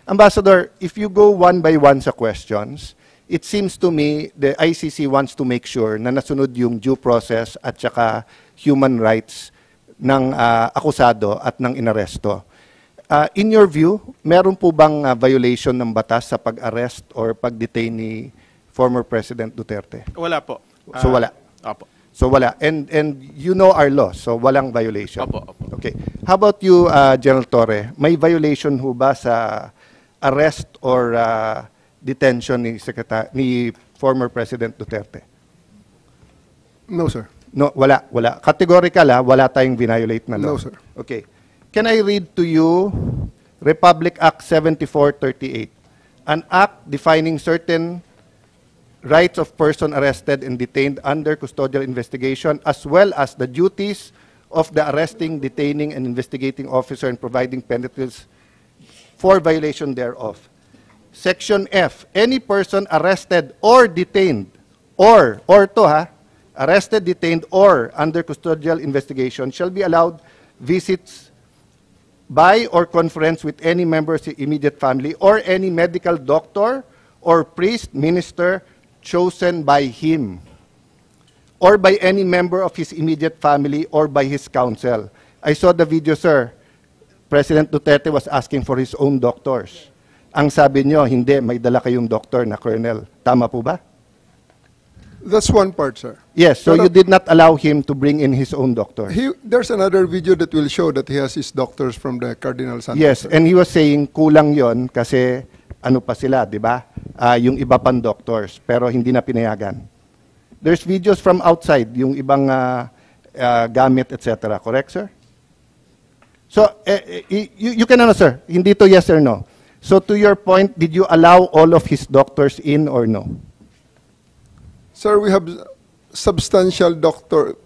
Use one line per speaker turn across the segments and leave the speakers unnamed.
Ambassador, if you go one by one sa questions, it seems to me the ICC wants to make sure na nasunod yung due process at saka human rights ng akusado at ng inaresto. In your view, meron po bang violation ng batas sa pag-arrest or pag-detain ni former President Duterte?
Wala po.
So wala?
Opo.
So wala. And you know our law, so walang violation.
Opo, opo.
Okay. How about you, General Torre? May violation ho ba sa arrest or detention ni former President Duterte?
No, sir.
No, wala. Categorical, wala tayong violate na law.
No, sir.
Okay. Can I read to you Republic Act 7438, an act defining certain rights of person arrested and detained under custodial investigation, as well as the duties of the arresting, detaining, and investigating officer and providing penalties for violation thereof. Section F, any person arrested or detained, arrested, detained, or under custodial investigation shall be allowed visits by or conference with any member of his immediate family or any medical doctor or priest, minister, chosen by him, or by any member of his immediate family or by his counsel. I saw the video, sir. President Duterte was asking for his own doctors. Ang sabi nyo, hindi, may dala kayong doctor na colonel. Tama po ba?
That's one part, sir.
Yes, so you did not allow him to bring in his own doctor.
There's another video that will show that he has his doctors from the Cardinal Santos.
Yes,
sir.
and he was saying kulang yon kasi ano pa sila, di ba? Yung iba pang doctors, pero hindi na pinayagan. There's videos from outside, yung ibang gamit, etc. Correct, sir? So, you can answer. Hindi to yes or no. So, to your point, did you allow all of his doctors in or no?
Sir, we have substantial doctor.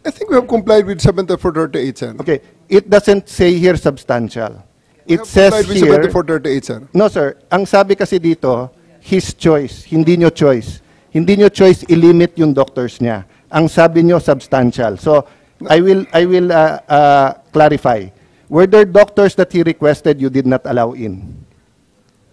I think we have complied with 7438, sir.
Okay, it doesn't say here substantial. It says
with
here,
7438, sir.
no sir, ang sabi kasi dito, his choice, hindi nyo choice. Hindi nyo choice i-limit yung doctors niya. Ang sabi nyo substantial. So, I will clarify. Were there doctors that he requested you did not allow in?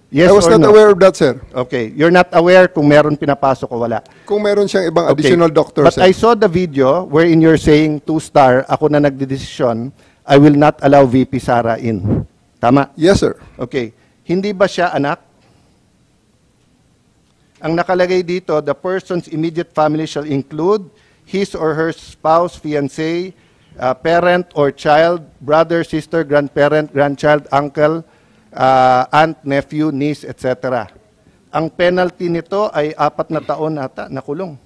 Yes
I was
or
not
no?
aware of that, sir.
Okay, you're not aware kung meron pinapasok o wala.
Kung meron siyang ibang
Okay.
additional doctors,
But
sir.
I saw the video wherein you're saying 2-star, ako na nagdedesisyon, I will not allow VP Sara in. Tama?
Yes, sir.
Okay. Hindi ba siya anak? Ang nakalagay dito, the person's immediate family shall include his or her spouse, fiancé, parent or child, brother, sister, grandparent, grandchild, uncle, aunt, nephew, niece, etc. Ang penalty nito ay 4 na taon ata na kulong.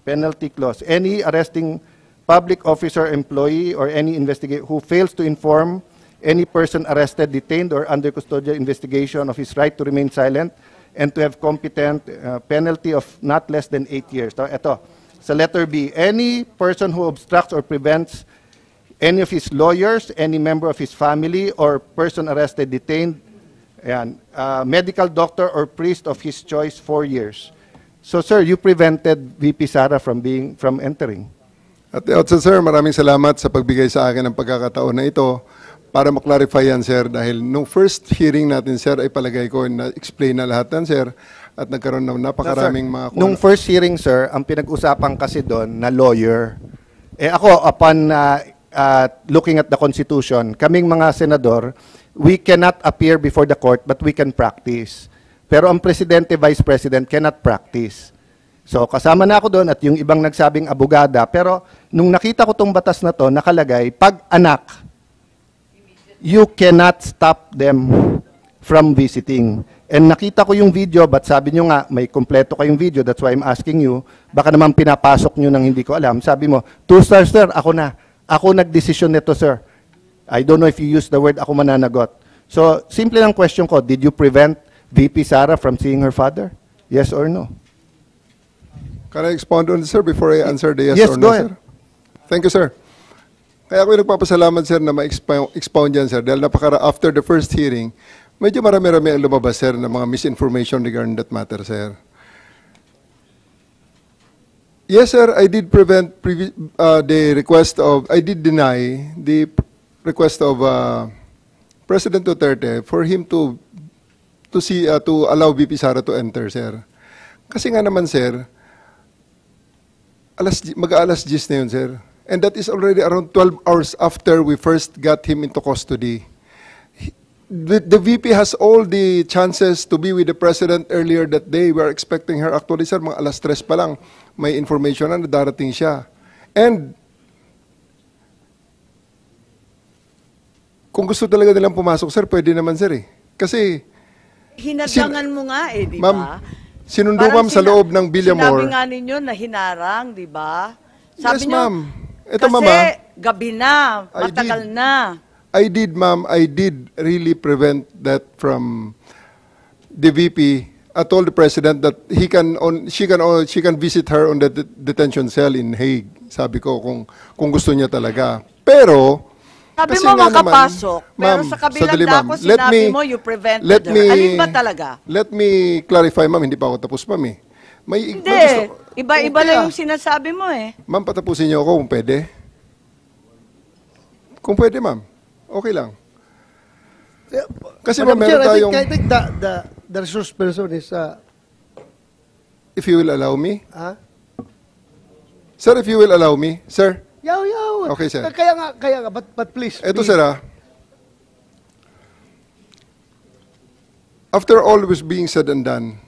Penalty clause. Any arresting public officer, employee, or any investigator who fails to inform any person arrested, detained, or under custodial investigation of his right to remain silent and to have competent penalty of not less than 8 years. Ito, sa letter B, any person who obstructs or prevents any of his lawyers, any member of his family, or person arrested, detained, medical doctor or priest of his choice 4 years. So, sir, you prevented VP Sara from entering.
At the outset, sir, maraming salamat sa pagbigay sa akin ng pagkakataon na ito para maklarify yan, sir, dahil nung first hearing natin, sir, ay palagay ko na-explain na lahat yan, sir, at nagkaroon ng napakaraming mga...
Nung first hearing, sir, ang pinag-usapan kasi doon na lawyer, ako, upon looking at the Constitution, kaming mga senador, we cannot appear before the court, but we can practice. Pero ang presidente, vice president cannot practice. So, kasama na ako doon at yung ibang nagsabing abogada. Pero, nung nakita ko tong batas na to, nakalagay, pag anak, you cannot stop them from visiting. And nakita ko yung video, but sabi nyo nga, may kompleto kayong video, that's why I'm asking you, baka naman pinapasok nyo nang hindi ko alam. Sabi mo, 2-star, sir, ako na. Ako nagdesisyon nito, sir. I don't know if you use the word, ako mananagot. So, simple lang question ko, did you prevent VP Sara from seeing her father? Yes or no?
Can I expound on this, sir, before I answer the yes,
Yes,
or
go
no,
ahead.
sir? Thank you, sir. Kaya ako nagpapasalamat, sir, na ma-expound yan, sir. Dahil after the first hearing, medyo marami-rami ang lumabas, sir, ng mga misinformation regarding that matter, sir. Yes, sir, I did I did deny the request of President Duterte for him to to allow VP Sara to enter, sir. Kasi nga naman, sir, mag-aalas 10 na yun, sir. And that is already around 12 hours after we first got him into custody. The VP has all the chances to be with the President earlier that day. We are expecting her. Actually, sir, mga alas 3 pa lang, may information na darating siya. And kung gusto talaga nilang pumasok, sir, pwede naman, sir, eh. Kasi
Hinadlangan mo nga eh, di ba?
Ma'am, sinundo, ma'am, sa loob ng Villamor.
Sinabi nga ninyo na hinarang, di ba?
Yes, ma'am. Ito,
kasi
mama,
gabi na, matagal na.
I did, ma'am, I did really prevent that from the VP. I told the President that she can visit her on the detention cell in Hague. Sabi ko kung gusto niya talaga. Pero
Sabi
kasi
mo
nga naman,
makapasok, pero
ma'am,
sa kabilang
sandali,
dako
ma'am.
sinabi mo you prevented her. Alin ba talaga?
Let me clarify, ma'am. Hindi pa ako tapos, ma'am, eh.
Hindi. Iba-iba
Okay,
lang yung sinasabi mo eh.
Ma'am, patapusin niyo ako kung pwede. Kung pwede, ma'am. Okay lang. Kasi, ma'am,
Madam Chair,
meron tayong...
I think the resource person is,
If you will allow me.
huh?
Sir, if you will allow me. Sir.
Yaw.
Okay, sir.
Kaya nga, but please.
Ito,
please.
sir, ah. After all was being said and done,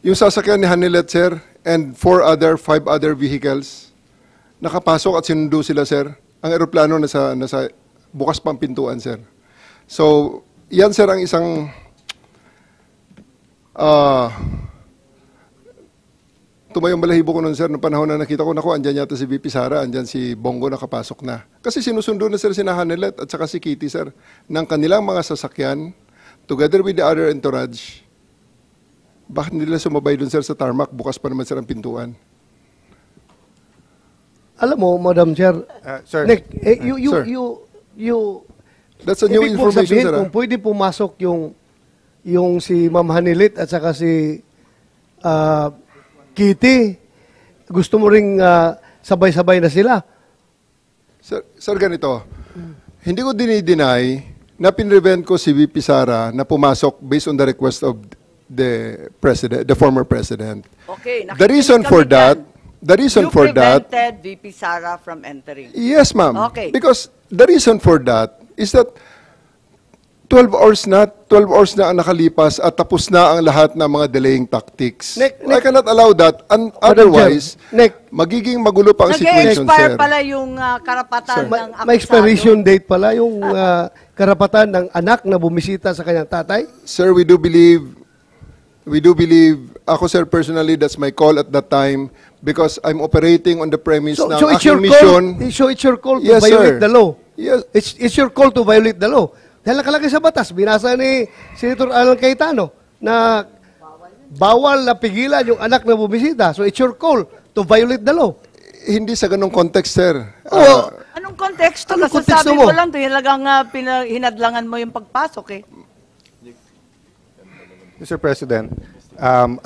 yung sasakyan ni Hanilet, sir, and 5 other vehicles, nakapasok at sinundo sila, sir. Ang eroplano nasa bukas pang pintuan, sir. So, yan, sir, ang isang tumayong balahibo ko nun, sir, noong panahon na nakita ko, naku, andyan yata si VP Sara, andyan si Bongo nakapasok na. Kasi sinusundo na, sir, si Hanilet at saka si Kitty, sir, ng kanilang mga sasakyan, together with the other entourage. Bakit nila sumabay dun, sir, sa tarmac? Bukas pa naman, sir, ang pintuan.
Alam mo, Madam Chair,
Sir.
Nick,
Sir. That's a new
ibig mong
information,
sabihin,
sir.
kung pwede pumasok yung si Ma'am Hanilit at saka si Kitty, gusto mo ring sabay-sabay na sila.
Sir, ganito. Hindi ko dinideny na pinrevent ko si VP Sara na pumasok based on the request of the former president.
Okay,
The reason for that,
you prevented VP Sara from entering.
yes, ma'am.
Okay.
Because the reason for that is that 12 hours na ang nakalipas at tapos na ang lahat ng mga delaying tactics.
Nick,
I cannot allow that. Otherwise,
Nick,
magiging magulo pa ang situation,
Nag-expire
sir.
pala yung karapatan ng akusado.
may expiration date pala yung karapatan ng anak na bumisita sa kanyang tatay.
Sir, we do believe, ako, sir, personally, that's my call at that time because I'm operating on the premise ng
So it's
aking
your
mission.
call. So it's your call to
Yes,
violate
sir.
the law.
Yes.
It's your call to violate the law. Dahil nakalagay sa batas, binasa ni Senator Alan Cayetano na bawal na pigilan yung anak na bumisita. So it's your call to violate the law.
Hindi sa ganong context, sir.
Oo.
Anong konteksto?
Anong
Kasi
konteksto
sabi
mo?
mo lang, talagang hinadlangan mo yung pagpasok eh.
Mr. President,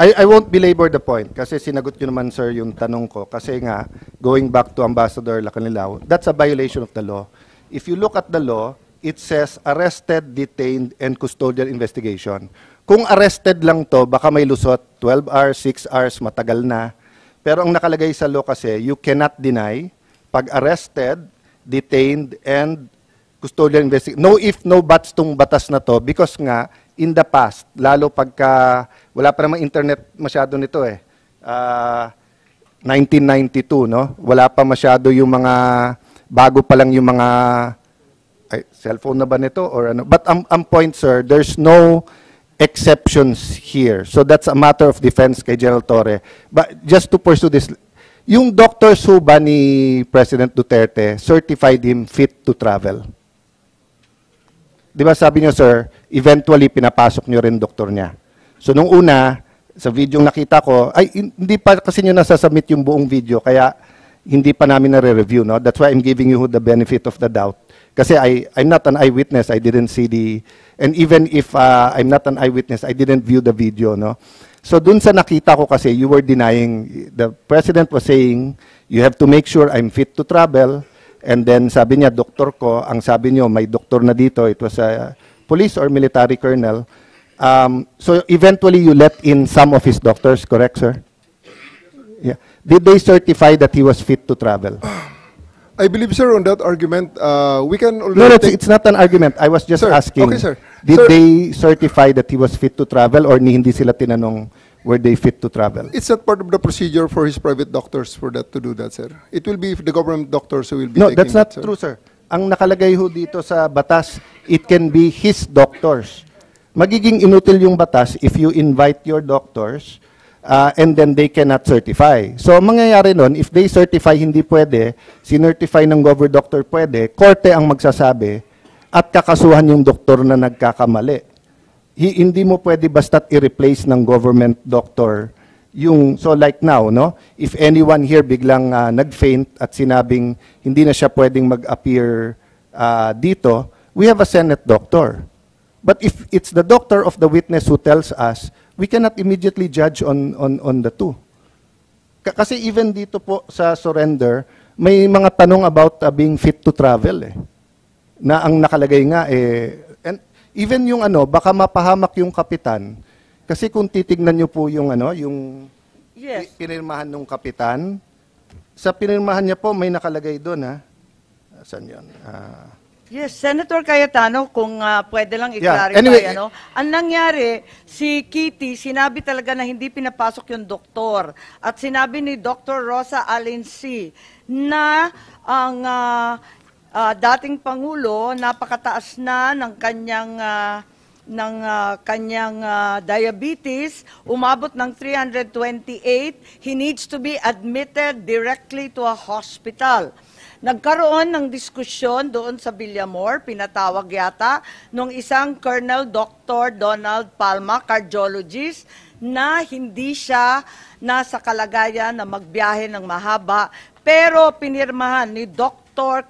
I won't belabor the point kasi sinagot nyo naman, sir, yung tanong ko. Kasi nga, going back to Ambassador Lacanilao, that's a violation of the law. If you look at the law, it says arrested, detained, and custodial investigation. Kung arrested lang to, baka may lusot, 12 hours, 6 hours, matagal na. Pero ang nakalagay sa law kasi, you cannot deny pag arrested, detained, and custodial investigation. No if, no buts tong batas na to because nga, in the past, lalo pagka, wala pa namang internet masyado nito eh. 1992, no? Wala pa masyado yung mga, bago pa lang yung mga, cellphone na ba nito or ano? But ang point, sir, there's no exceptions here. So that's a matter of defense kay General Torre. But just to pursue this, yung Dr. Suba ni President Duterte certified him fit to travel. Di ba sabi niyo, sir, eventually pinapasok niyo rin doktor niya. So nung una, sa video nakita ko, ay hindi pa kasi niyo nasasubmit yung buong video, kaya hindi pa namin na-review, no? That's why I'm giving you the benefit of the doubt. Kasi I'm not an eyewitness, I didn't see and even if I'm not an eyewitness, I didn't view the video, no? So dun sa nakita ko kasi, you were denying, the President was saying, you have to make sure I'm fit to travel, and then sabi niya, doktor ko, ang sabi niyo, may doktor na dito, it was police or military colonel. So eventually you let in some of his doctors, correct, sir? Yeah. Did they certify that he was fit to travel?
I believe, sir, on that argument, we can already
No,
take...
it's not an argument. I was just
Sir,
asking.
okay, sir.
Did
Sir-
they certify that he was fit to travel or hindi sila tinanong were they fit to travel?
It's not part of the procedure for his private doctors for that to do that, sir. It will be the government doctors who will be
No,
taking
that's not
that, sir.
true, sir. Ang nakalagay ho dito sa batas, it can be his doctors. Magiging inutil yung batas if you invite your doctors and then they cannot certify. So, ang mangyayari nun, if they certify hindi pwede, sinertify ng government doctor pwede, korte ang magsasabi at kakasuhan yung doktor na nagkakamali. Hindi mo pwede basta't i-replace ng government doctor yung, so like now, no? If anyone here biglang nag-faint at sinabing hindi na siya pwedeng mag-appear dito, we have a Senate doctor. But if it's the doctor of the witness who tells us, we cannot immediately judge on the two. Kasi even dito po sa surrender, may mga tanong about being fit to travel eh. Na ang nakalagay nga and even yung baka mapahamak yung kapitan. Kasi kung titignan niyo po yung yung
Yes.
pinirmahan ng kapitan, sa pinirmahan niya po may nakalagay doon Saan yun?
Yes, Senator Cayetano, kung pwede lang
Yeah,
i-clarify,
anyway,
ang nangyari, si Kitty, sinabi talaga na hindi pinapasok yung doktor. At sinabi ni Dr. Rosa Alensi na ang dating Pangulo, napakataas na ng kanyang diabetes, umabot ng 328, he needs to be admitted directly to a hospital. Nagkaroon ng diskusyon doon sa Villamor, pinatawag yata, nung isang Colonel Dr. Donald Palma, cardiologist, na hindi siya nasa kalagayan na magbiyahe ng mahaba, pero pinirmahan ni Dr.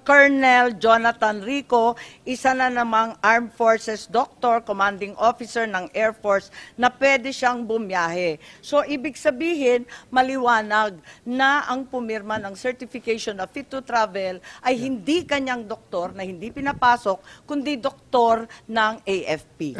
Colonel Jonathan Rico, isa na namang Armed Forces Doctor, Commanding Officer ng Air Force, na pwede siyang bumiyahe. So, ibig sabihin, maliwanag na ang pumirma ng certification of fit to travel ay hindi kanyang doktor na hindi pinapasok, kundi doktor ng AFP.